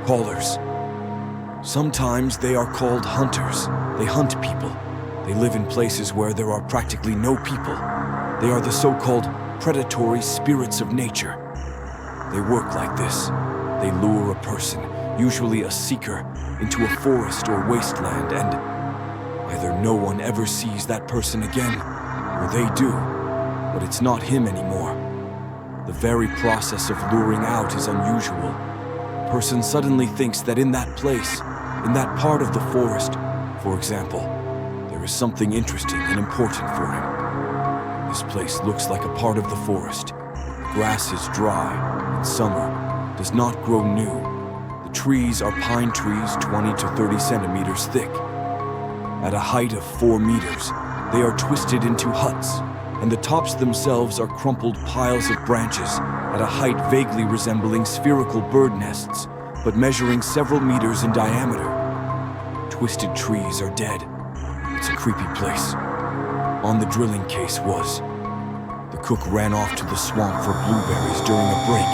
crawlers. Sometimes they are called hunters. They hunt people. They live in places where there are practically no people. They are the so-called predatory spirits of nature. They work like this. They lure a person, usually a seeker, into a forest or wasteland, and either no one ever sees that person again, or they do, but it's not him anymore. The very process of luring out is unusual. A person suddenly thinks that in that place, in that part of the forest, for example, there is something interesting and important for him. This place looks like a part of the forest. The grass is dry, and summer does not grow new. The trees are pine trees 20 to 30 centimeters thick. At a height of 4 meters, they are twisted into huts, and the tops themselves are crumpled piles of branches at a height vaguely resembling spherical bird nests, but measuring several meters in diameter. Twisted trees are dead. It's a creepy place. On the drilling case was, the cook ran off to the swamp for blueberries during a break.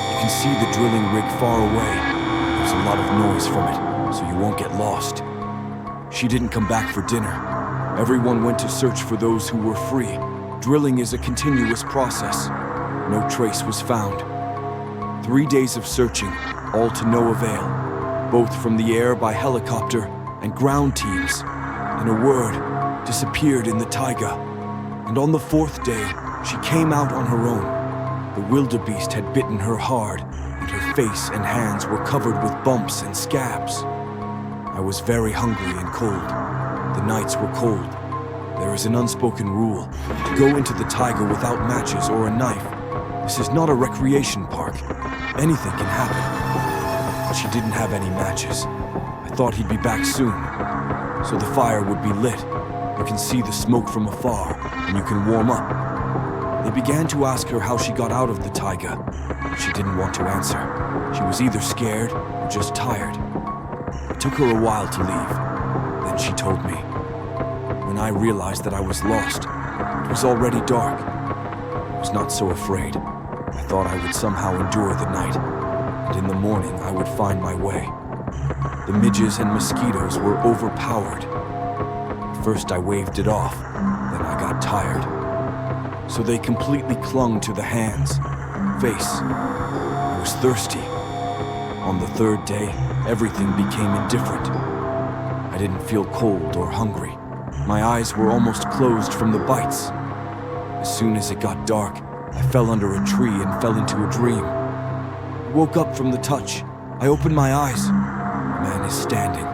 You can see the drilling rig far away. There's a lot of noise from it, so you won't get lost. She didn't come back for dinner. Everyone went to search for those who were free. Drilling is a continuous process. No trace was found. 3 days of searching, all to no avail, both from the air by helicopter and ground teams. In a word, disappeared in the taiga. And on the 4th day, she came out on her own. The wildebeest had bitten her hard, and her face and hands were covered with bumps and scabs. I was very hungry and cold. The nights were cold. There is an unspoken rule to go into the taiga without matches or a knife. This is not a recreation park. Anything can happen. But she didn't have any matches. I thought he'd be back soon, so the fire would be lit. You can see the smoke from afar, and you can warm up. They began to ask her how she got out of the taiga, but she didn't want to answer. She was either scared or just tired. It took her a while to leave. Then she told me. When I realized that I was lost, it was already dark. I was not so afraid. I thought I would somehow endure the night, and in the morning I would find my way. The midges and mosquitoes were overpowered. At first I waved it off, then I got tired. So they completely clung to the hands, face. I was thirsty. On the 3rd day, everything became indifferent. I didn't feel cold or hungry. My eyes were almost closed from the bites. As soon as it got dark, I fell under a tree and fell into a dream. I woke up from the touch. I opened my eyes. The man is standing.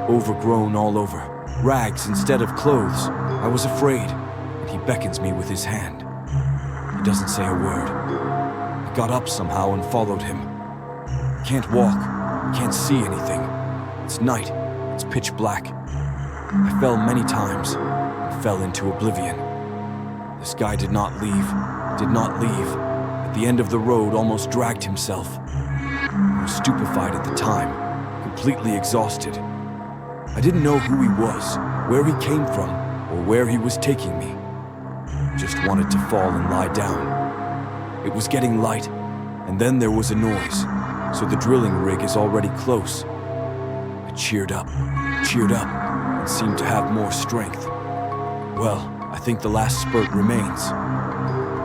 Overgrown all over, rags instead of clothes. I was afraid, and he beckons me with his hand. He doesn't say a word. I got up somehow and followed him. I can't walk. I can't see anything. It's night. It's pitch black. I fell many times and fell into oblivion. This guy did not leave. At the end of the road, almost dragged himself. I was stupefied at the time, completely exhausted. I didn't know who he was, where he came from, or where he was taking me. I just wanted to fall and lie down. It was getting light, and then there was a noise, so the drilling rig is already close. I cheered up, and seemed to have more strength. Well, I think the last spurt remains.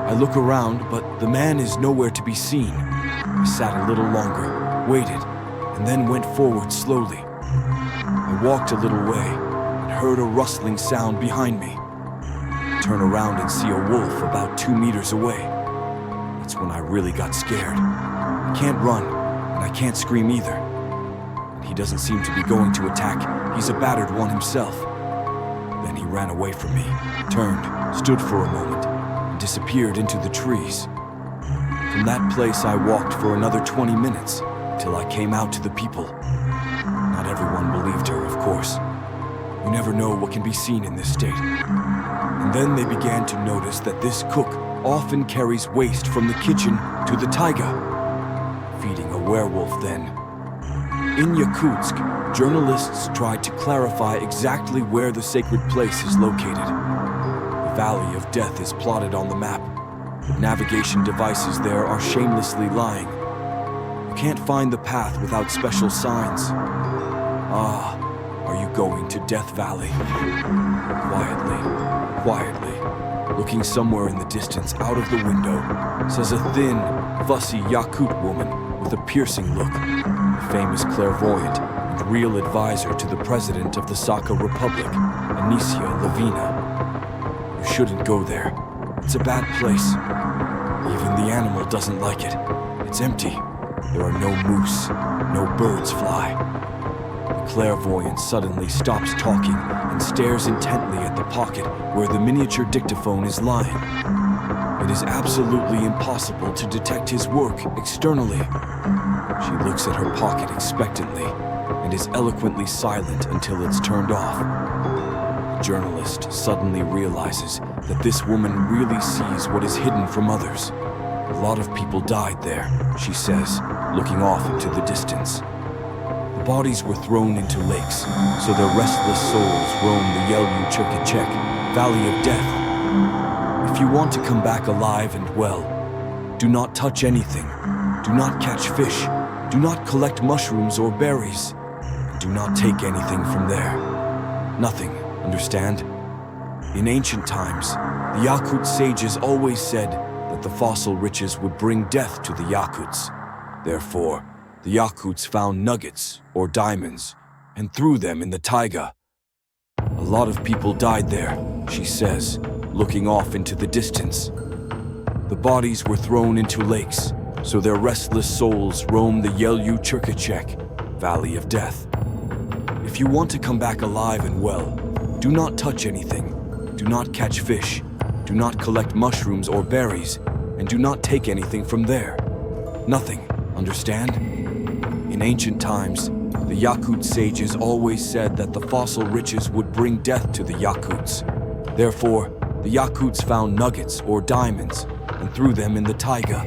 I look around, but the man is nowhere to be seen. I sat a little longer, waited, and then went forward slowly. I walked a little way and heard a rustling sound behind me. I turn around and see a wolf about 2 meters away. That's when I really got scared. I can't run, and I can't scream either. He doesn't seem to be going to attack. He's a battered one himself. Then he ran away from me, turned, stood for a moment, and disappeared into the trees. From that place I walked for another 20 minutes, till I came out to the people. Not everyone believed her, of course. You never know what can be seen in this state. And then they began to notice that this cook often carries waste from the kitchen to the taiga. Feeding a werewolf then. In Yakutsk, journalists tried to clarify exactly where the sacred place is located. The Valley of Death is plotted on the map, but navigation devices there are shamelessly lying. can't find the path without special signs. Ah, are you going to Death Valley? Quietly, looking somewhere in the distance out of the window, says a thin, fussy Yakut woman with a piercing look, the famous clairvoyant and real advisor to the president of the Saka Republic, Anicia Lavina. You shouldn't go there. It's a bad place. Even the animal doesn't like it. It's empty. There are no moose, no birds fly. The clairvoyant suddenly stops talking and stares intently at the pocket where the miniature dictaphone is lying. It is absolutely impossible to detect his work externally. She looks at her pocket expectantly and is eloquently silent until it's turned off. The journalist suddenly realizes that this woman really sees what is hidden from others. A lot of people died there, she says, looking off into the distance. The bodies were thrown into lakes, so their restless souls roam the Yelyu Chirkachek, Valley of Death. If you want to come back alive and well, do not touch anything, do not catch fish, do not collect mushrooms or berries, and do not take anything from there. Nothing, understand? In ancient times, the Yakut sages always said that the fossil riches would bring death to the Yakuts. Therefore, the Yakuts found nuggets or diamonds and threw them in the taiga. A lot of people died there, she says, looking off into the distance. The bodies were thrown into lakes, so their restless souls roam the Yelyu Chirkachek, Valley of Death. If you want to come back alive and well, do not touch anything, do not catch fish, do not collect mushrooms or berries, and do not take anything from there. Nothing, understand? In ancient times, the Yakut sages always said that the fossil riches would bring death to the Yakuts. Therefore, the Yakuts found nuggets or diamonds and threw them in the taiga.